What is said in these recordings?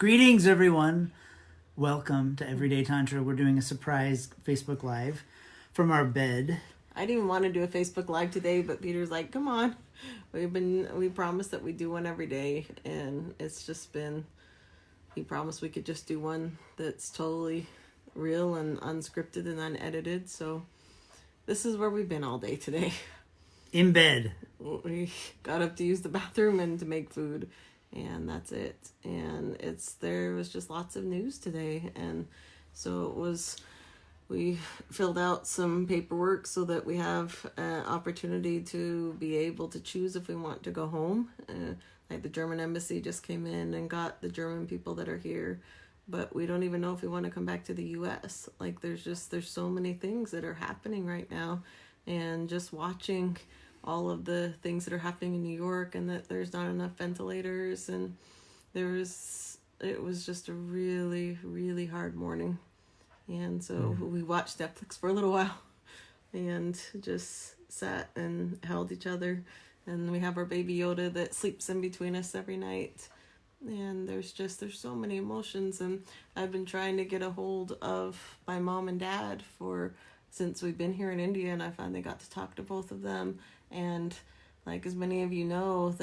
Greetings, everyone. Welcome to Everyday Tantra. We're doing a surprise Facebook Live from our bed. I didn't even want to do a Facebook Live today, but Peter's like, come on. We promised that we do one every day, and it's just been, he promised we could just do one that's totally real and unscripted and unedited. So this is where we've been all day today. In bed. We got up to use the bathroom and to make food, and that's it. And there was just lots of news today, and so we filled out some paperwork so that we have an opportunity to be able to choose if we want to go home. Like the German embassy just came in and got the German people that are here, but we don't even know if we want to come back to the U.S. Like there's so many things that are happening right now, and just watching all of the things that are happening in New York, and that there's not enough ventilators, and it was just a really, really hard morning. And so we watched Netflix for a little while and just sat and held each other. And we have our baby Yoda that sleeps in between us every night. And there's so many emotions. And I've been trying to get a hold of my mom and dad since we've been here in India, and I finally got to talk to both of them. And like as many of you know,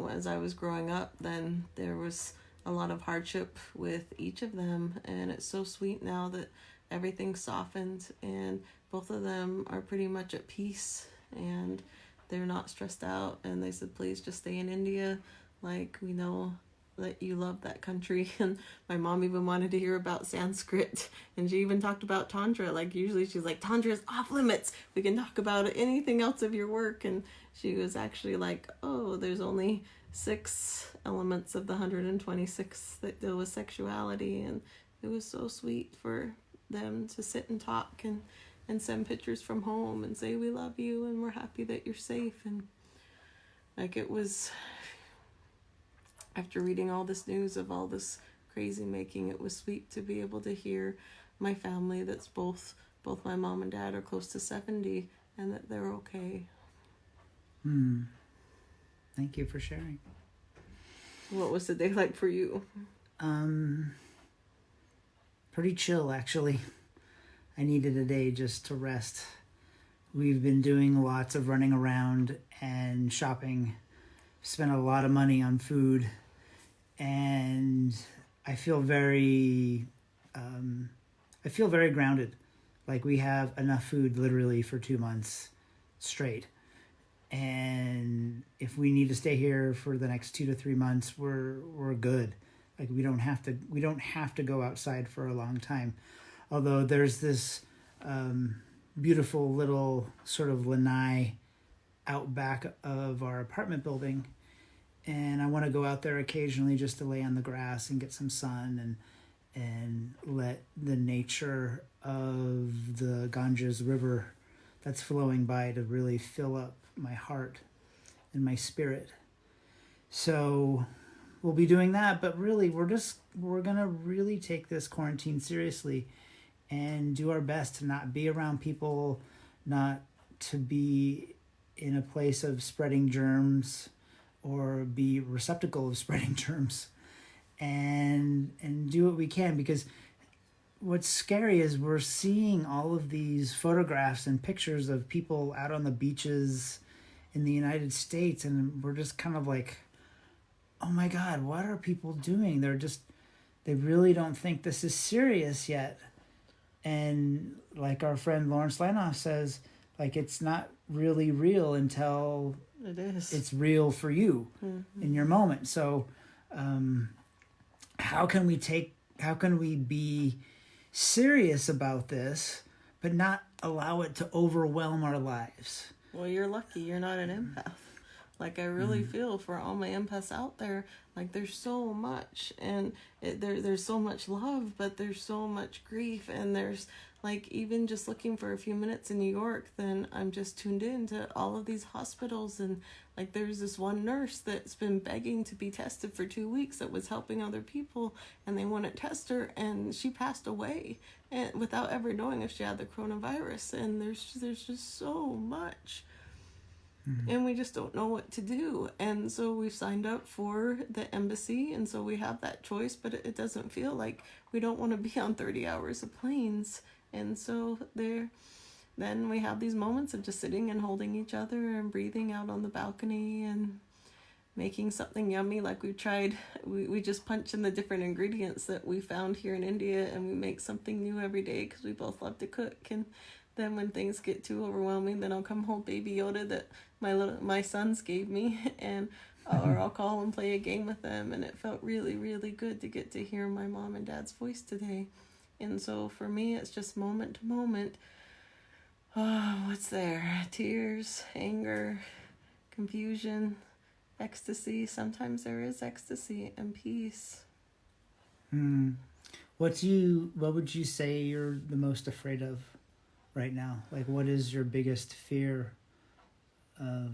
as I was growing up, then there was a lot of hardship with each of them, and it's so sweet now that everything's softened and both of them are pretty much at peace and they're not stressed out. And they said, please just stay in India. Like, we know that you love that country. And my mom even wanted to hear about Sanskrit, and she even talked about Tantra. Like usually she's like, Tantra is off limits. We can talk about anything else of your work. And she was actually like, oh, there's only 6 elements of the 126 that deal with sexuality. And it was so sweet for them to sit and talk and send pictures from home and say, we love you and we're happy that you're safe. And like, it was, after reading all this news of all this crazy making, it was sweet to be able to hear my family, that's both my mom and dad are close to 70, and that they're okay. Thank you for sharing. What was the day like for you? Pretty chill, actually. I needed a day just to rest. We've been doing lots of running around and shopping. Spent a lot of money on food, and I feel very grounded. Like we have enough food literally for 2 months straight. And if we need to stay here for the next 2 to 3 months, we're good. Like we don't have to go outside for a long time. Although there's this beautiful little sort of lanai out back of our apartment building, and I want to go out there occasionally just to lay on the grass and get some sun and let the nature of the Ganges River that's flowing by to really fill up my heart and my spirit. So we'll be doing that, but really we're gonna really take this quarantine seriously and do our best to not be around people, not to be in a place of spreading germs or be receptacle of spreading germs, and do what we can. Because what's scary is we're seeing all of these photographs and pictures of people out on the beaches in the United States, and we're just kind of like, oh my God, what are people doing? They really don't think this is serious yet. And like our friend Lawrence Lanoff says, like, it's not really real until it is. It's real for you in your moment. So how can we be serious about this, but not allow it to overwhelm our lives? Well, you're lucky you're not an empath. Like, I really feel for all my empaths out there. Like, there's so much, and there's so much love, but there's so much grief, and there's, like, even just looking for a few minutes in New York, then I'm just tuned in to all of these hospitals, and, like, there's this one nurse that's been begging to be tested for 2 weeks that was helping other people, and they wouldn't test her, and she passed away and without ever knowing if she had the coronavirus. And there's just so much. and we just don't know what to do. And so we've signed up for the embassy, and so we have that choice, but it doesn't feel like we don't want to be on 30 hours of planes. And so then we have these moments of just sitting and holding each other and breathing out on the balcony and making something yummy. Like we just punch in the different ingredients that we found here in India, and we make something new every day because we both love to cook. And then when things get too overwhelming, then I'll come hold Baby Yoda that my sons gave me, and or I'll call and play a game with them. And it felt really, really good to get to hear my mom and dad's voice today. And so for me, it's just moment to moment. Oh, what's there? Tears, anger, confusion, ecstasy. Sometimes there is ecstasy and peace. What would you say you're the most afraid of right now? Like, what is your biggest fear of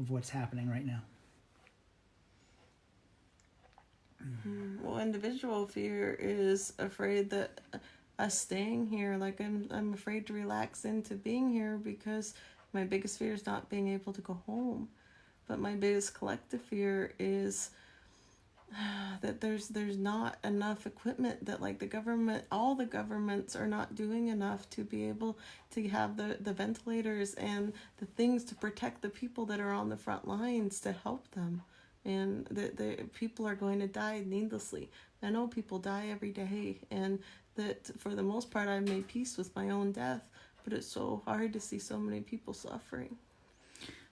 what's happening right now? Well, individual fear is afraid that us staying here, like I'm afraid to relax into being here, because my biggest fear is not being able to go home. But my biggest collective fear is that there's not enough equipment, that like all the governments are not doing enough to be able to have the ventilators and the things to protect the people that are on the front lines to help them. And the people are going to die needlessly. I know people die every day, and that for the most part I've made peace with my own death, but it's so hard to see so many people suffering.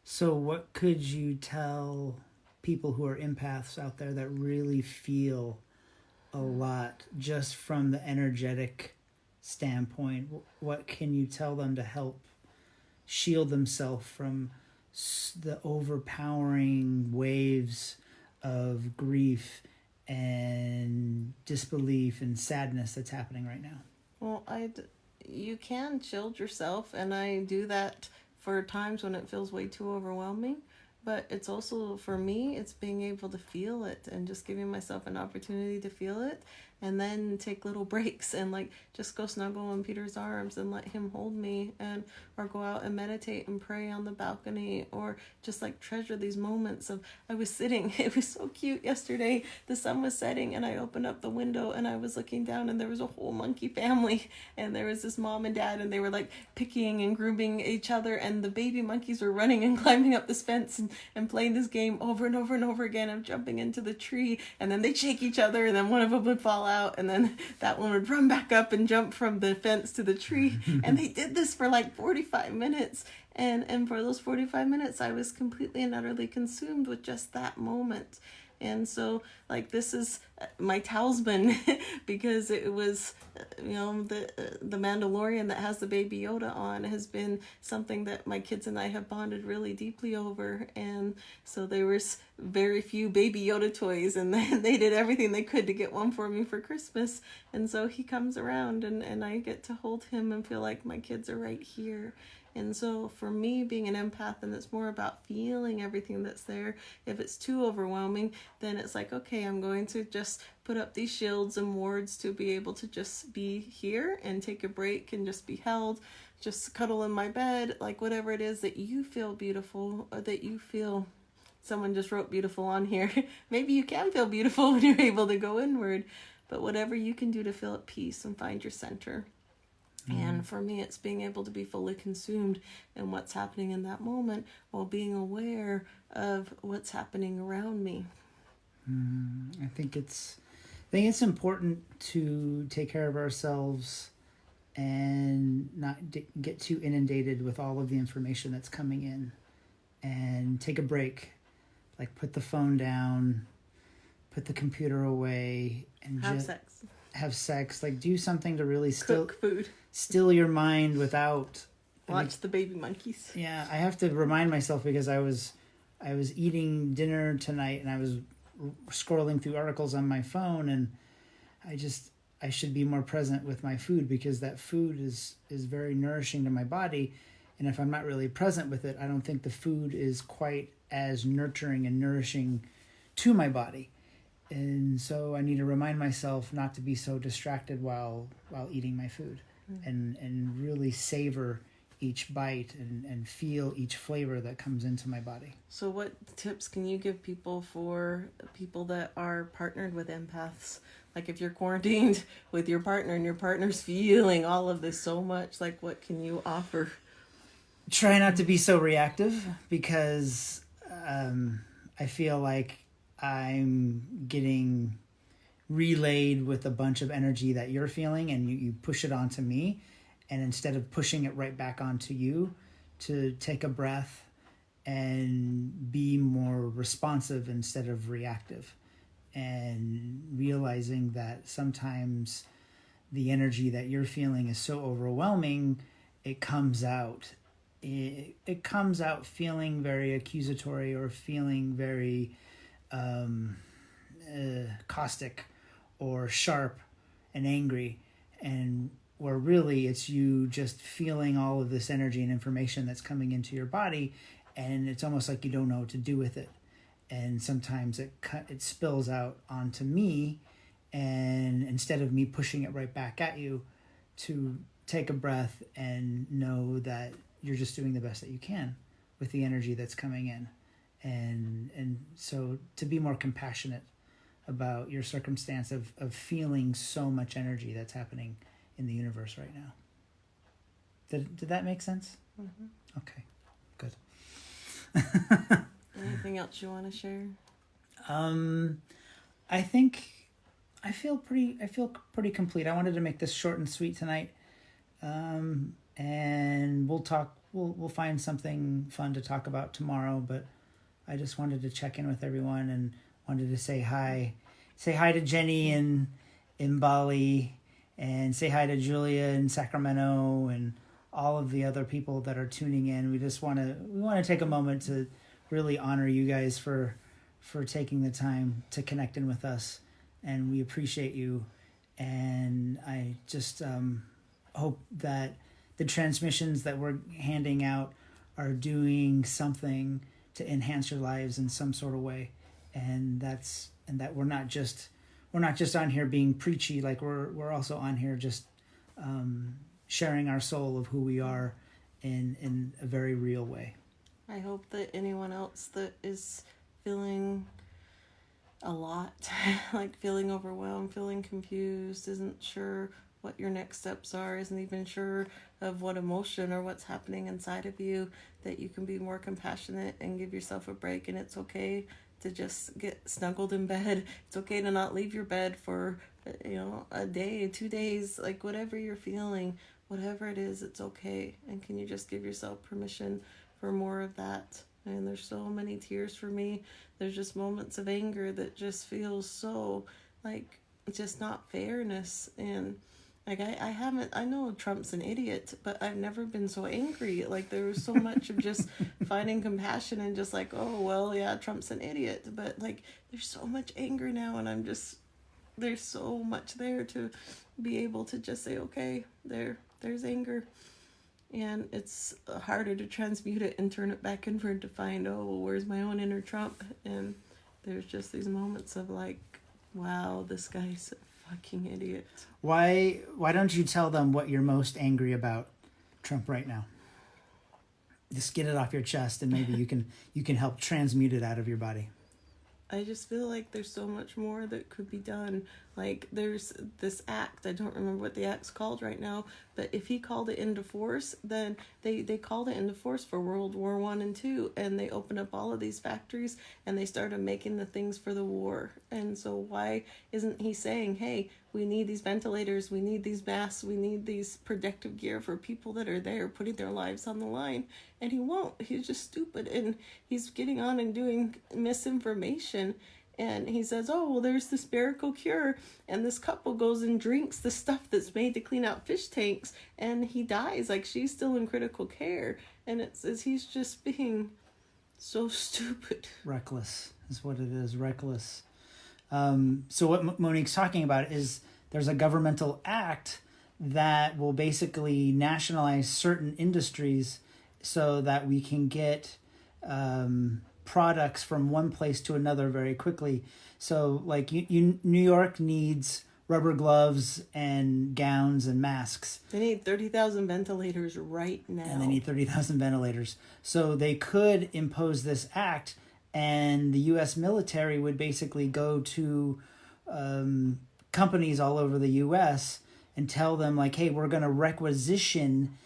So what could you tell people who are empaths out there that really feel a lot just from the energetic standpoint? What can you tell them to help shield themselves from the overpowering waves of grief and disbelief and sadness that's happening right now? Well, you can shield yourself, and I do that for times when it feels way too overwhelming. But it's also, for me, it's being able to feel it and just giving myself an opportunity to feel it, and then take little breaks and like just go snuggle in Peter's arms and let him hold me, and or go out and meditate and pray on the balcony, or just like treasure these moments of, I was sitting, it was so cute yesterday, the sun was setting and I opened up the window and I was looking down and there was a whole monkey family, and there was this mom and dad, and they were like picking and grooming each other, and the baby monkeys were running and climbing up this fence and playing this game over and over and over again of jumping into the tree, and then they'd shake each other, and then one of them would fall out, and then that one would run back up and jump from the fence to the tree. And they did this for like 45 minutes, and for those 45 minutes I was completely and utterly consumed with just that moment. And so like this is my talisman because it was the Mandalorian that has the Baby Yoda on has been something that my kids and I have bonded really deeply over. And so there was very few Baby Yoda toys, and then they did everything they could to get one for me for Christmas. And so he comes around and I get to hold him and feel like my kids are right here. And so for me, being an empath, and it's more about feeling everything that's there. If it's too overwhelming, then it's like, okay, I'm going to just put up these shields and wards to be able to just be here and take a break and just be held, just cuddle in my bed, like whatever it is that you feel beautiful, or that you feel. Someone just wrote beautiful on here. Maybe you can feel beautiful when you're able to go inward, but whatever you can do to feel at peace and find your center. And for me, it's being able to be fully consumed in what's happening in that moment while being aware of what's happening around me. I think it's important to take care of ourselves and not get too inundated with all of the information that's coming in, and take a break, like put the phone down, put the computer away, and have sex, like do something to really Cook food. Still your mind without watch the baby monkeys. Yeah, I have to remind myself, because I was eating dinner tonight and I was scrolling through articles on my phone, and I should be more present with my food, because that food is very nourishing to my body, and if I'm not really present with it, I don't think the food is quite as nurturing and nourishing to my body. And so I need to remind myself not to be so distracted while eating my food, and really savor each bite and feel each flavor that comes into my body. So what tips can you give people for people that are partnered with empaths? Like if you're quarantined with your partner and your partner's feeling all of this so much, like what can you offer? Try not to be so reactive, because I feel like I'm getting relayed with a bunch of energy that you're feeling, and you push it onto me. And instead of pushing it right back onto you, to take a breath and be more responsive instead of reactive. And realizing that sometimes the energy that you're feeling is so overwhelming, it comes out. It comes out feeling very accusatory, or feeling very caustic or sharp and angry, and where really it's you just feeling all of this energy and information that's coming into your body, and it's almost like you don't know what to do with it. And sometimes it spills out onto me, and instead of me pushing it right back at you, to take a breath and know that you're just doing the best that you can with the energy that's coming in. And so to be more compassionate about your circumstance of feeling so much energy that's happening in the universe right now. Did that make sense? Mm-hmm. Okay, good. Anything else you want to share? I think I feel pretty complete. I wanted to make this short and sweet tonight. And we'll find something fun to talk about tomorrow, but I just wanted to check in with everyone and wanted to say hi to Jenny in Bali, and say hi to Julia in Sacramento, and all of the other people that are tuning in. We want to take a moment to really honor you guys for taking the time to connect in with us, and we appreciate you. And I just hope that the transmissions that we're handing out are doing something to enhance your lives in some sort of way, and that we're not just on here being preachy. Like we're also on here just sharing our soul of who we are in a very real way. I hope that anyone else that is feeling a lot, like feeling overwhelmed, feeling confused, isn't sure what your next steps are, isn't even sure of what emotion or what's happening inside of you, that you can be more compassionate and give yourself a break. And it's okay to just get snuggled in bed. It's okay to not leave your bed for, a day, 2 days, like whatever you're feeling, whatever it is, it's okay. And can you just give yourself permission for more of that? And there's so many tears for me. There's just moments of anger that just feels so like just not fairness. And like I know Trump's an idiot, but I've never been so angry. Like there was so much of just finding compassion and just like, oh, well, yeah, Trump's an idiot. But like there's so much anger now, and there's so much there to be able to just say, okay, there's anger. And it's harder to transmute it and turn it back inward to find, oh, well, where's my own inner Trump? And there's just these moments of like, wow, this guy's a fucking idiot. Why don't you tell them what you're most angry about Trump right now? Just get it off your chest, and maybe you can help transmute it out of your body. I just feel like there's so much more that could be done. Like there's this act, I don't remember what the act's called right now, but if he called it into force, then they called it into force for World War I and II, and they opened up all of these factories and they started making the things for the war. And so why isn't he saying, hey, we need these ventilators, we need these masks, we need these protective gear for people that are there putting their lives on the line? And he won't. He's just stupid, and he's getting on and doing misinformation. And he says, oh, well, there's this miracle cure, and this couple goes and drinks the stuff that's made to clean out fish tanks, and he dies. Like, she's still in critical care, and it says he's just being so stupid. Reckless is what it is, reckless. So what Monique's talking about is there's a governmental act that will basically nationalize certain industries so that we can get products from one place to another very quickly. So like New York needs rubber gloves and gowns and masks. They need 30,000 ventilators right now. And they need 30,000 ventilators. So they could impose this act, and the U.S. military would basically go to companies all over the U.S. and tell them, like, hey, we're going to requisition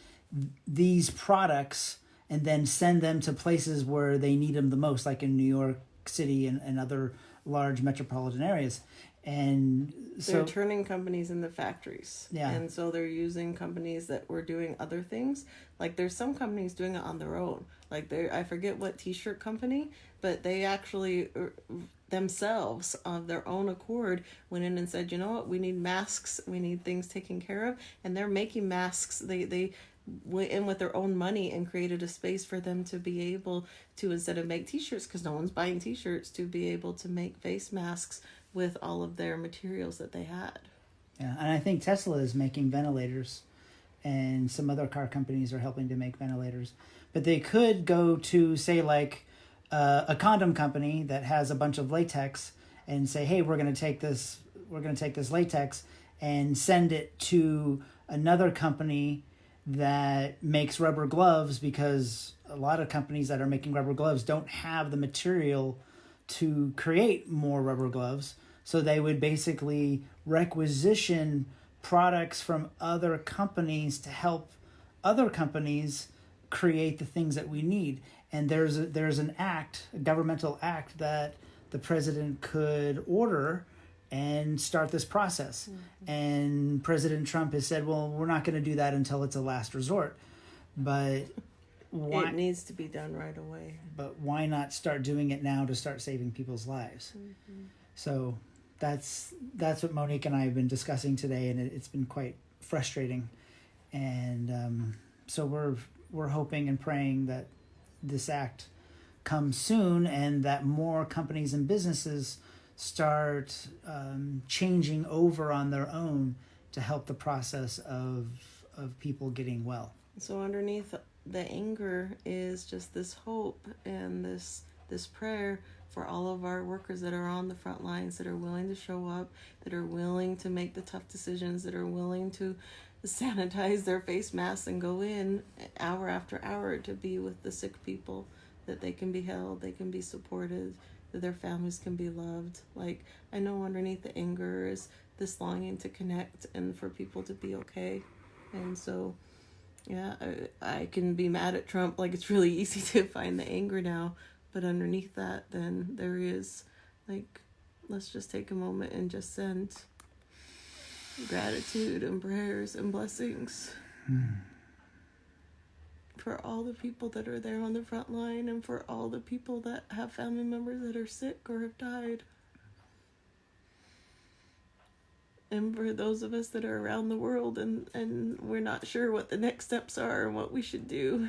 these products and then send them to places where they need them the most, like in New York City and other large metropolitan areas. And so they're turning companies into factories. Yeah. And so they're using companies that were doing other things. Like there's some companies doing it on their own. Like I forget what t-shirt company, but they actually themselves of their own accord went in and said, you know what, we need masks, we need things taken care of, and they're making masks. They went in with their own money and created a space for them to be able to, instead of make t-shirts, because no one's buying t-shirts, to be able to make face masks with all of their materials that they had. Yeah, and I think Tesla is making ventilators, and some other car companies are helping to make ventilators. But they could go to, say, like a condom company that has a bunch of latex and say, hey, we're going to take this latex and send it to another company that makes rubber gloves, because a lot of companies that are making rubber gloves don't have the material to create more rubber gloves. So they would basically requisition products from other companies to help other companies create the things that we need. And there's an act, a governmental act, that the president could order and start this process. Mm-hmm. And President Trump has said, well, we're not going to do that until it's a last resort. But it needs to be done right away. But why not start doing it now to start saving people's lives? Mm-hmm. So that's what Monique and I have been discussing today, and it's been quite frustrating. And so we're hoping and praying that this act comes soon, and that more companies and businesses start changing over on their own to help the process of people getting well. So underneath the anger is just this hope and this prayer for all of our workers that are on the front lines, that are willing to show up, that are willing to make the tough decisions, that are willing to sanitize their face masks and go in hour after hour to be with the sick people, that they can be held, they can be supported, that their families can be loved. Like, I know underneath the anger is this longing to connect and for people to be okay. And so, yeah, I can be mad at Trump. Like, it's really easy to find the anger now. But underneath that, then there is, like, let's just take a moment and just send gratitude and prayers and blessings for all the people that are there on the front line, and for all the people that have family members that are sick or have died. And for those of us that are around the world and we're not sure what the next steps are and what we should do.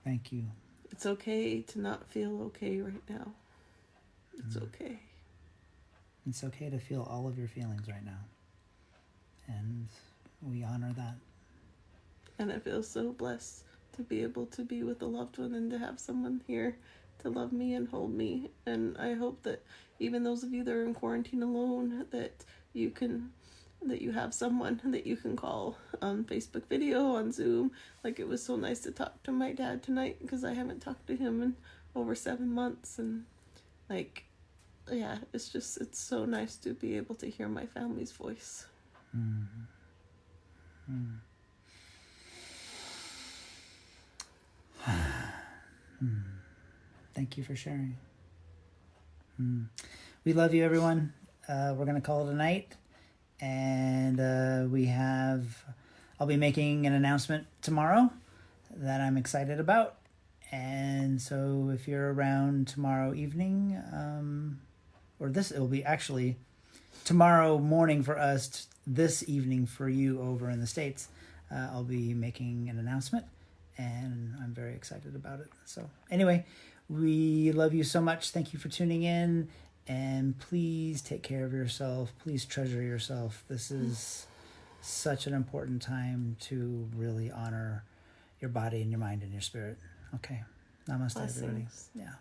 Thank you. It's okay to not feel okay right now. It's okay. It's okay to feel all of your feelings right now. And we honor that. And I feel so blessed to be able to be with a loved one and to have someone here to love me and hold me. And I hope that even those of you that are in quarantine alone, that you have someone that you can call on Facebook video, on Zoom. Like, it was so nice to talk to my dad tonight, because I haven't talked to him in over 7 months. And like, yeah, it's so nice to be able to hear my family's voice. Thank you for sharing. We love you, everyone. We're going to call it a night. And I'll be making an announcement tomorrow that I'm excited about. And so if you're around tomorrow evening, it'll be actually tomorrow morning for us, this evening for you over in the States, I'll be making an announcement, and I'm very excited about it. So anyway, we love you so much. Thank you for tuning in. And please take care of yourself. Please treasure yourself. This is such an important time to really honor your body and your mind and your spirit. Okay. Namaste, everybody. Blessings. Yeah.